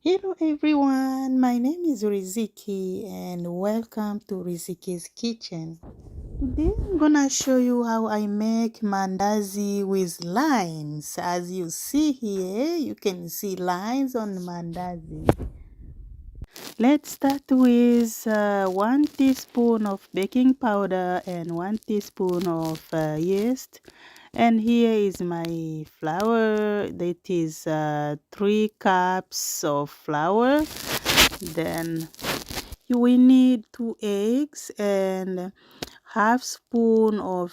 Hello everyone, my name is Riziki and welcome to Riziki's Kitchen. Today I'm gonna show you how I make mandazi with lines. As you see here, you can see lines on mandazi. Let's start with 1 teaspoon of baking powder and 1 teaspoon of yeast. And here is my flour. That is 3 cups of flour. Then we need 2 eggs and half spoon of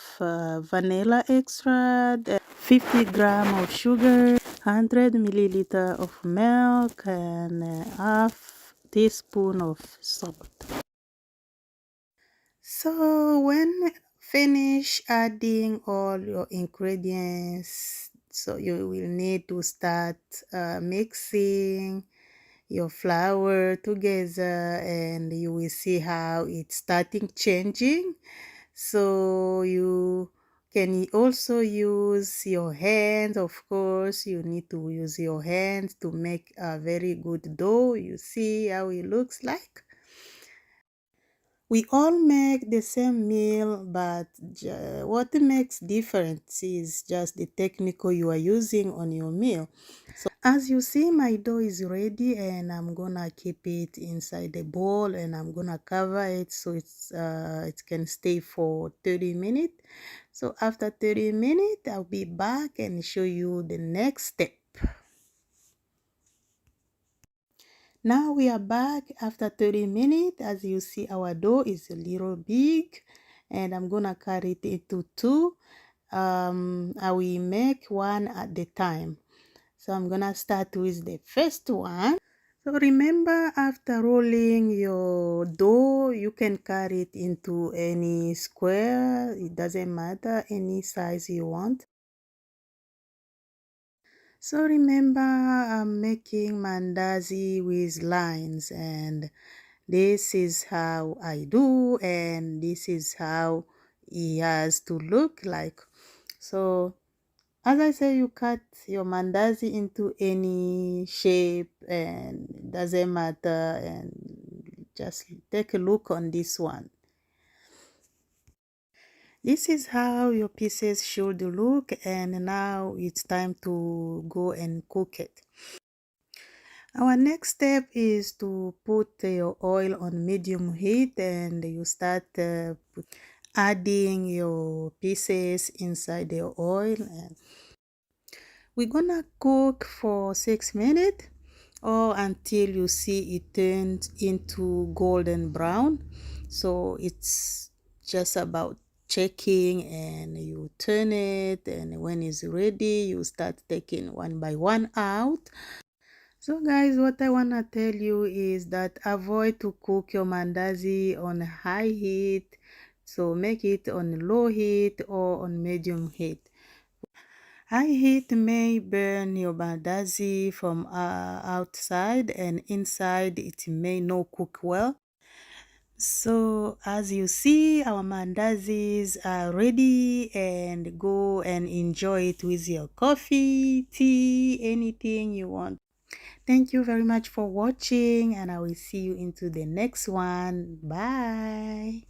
vanilla extract, 50 gram of sugar, 100 milliliter of milk, and half teaspoon of salt. So when finish adding all your ingredients, so you will need to start mixing your flour together, and you will see how it's starting changing. So you can also use your hands. Of course, you need to use your hands to make a very good dough. You see how it looks like. We all make the same meal, but what makes difference is just the technique you are using on your meal. So as you see, my dough is ready, and I'm gonna keep it inside the bowl, and I'm gonna cover it so it can stay for 30 minutes. So after 30 minutes, I'll be back and show you the next step. Now we are back after 30 minutes. As you see, our dough is a little big, and I'm gonna cut it into two. I will make one at the time. So I'm gonna start with the first one. So remember, after rolling your dough, you can cut it into any square. It doesn't matter, any size you want. So remember, I'm making mandazi with lines, and this is how I do, and this is how it has to look like. So as I say, you cut your mandazi into any shape, and it doesn't matter, and just take a look on this one. This is how your pieces should look, and now it's time to go and cook it. Our next step is to put your oil on medium heat, and you start adding your pieces inside the oil, and we're gonna cook for 6 minutes or until you see it turns into golden brown. So it's just about checking, and you turn it, and when it's ready you start taking one by one out. So guys, what I want to tell you is that avoid to cook your mandazi on high heat. So make it on low heat or on medium heat. High heat may burn your mandazi from outside, and inside it may not cook well. So as you see, our mandazis are ready, and go and enjoy it with your coffee, tea, anything you want. Thank you very much for watching, and I will see you into the next one. Bye.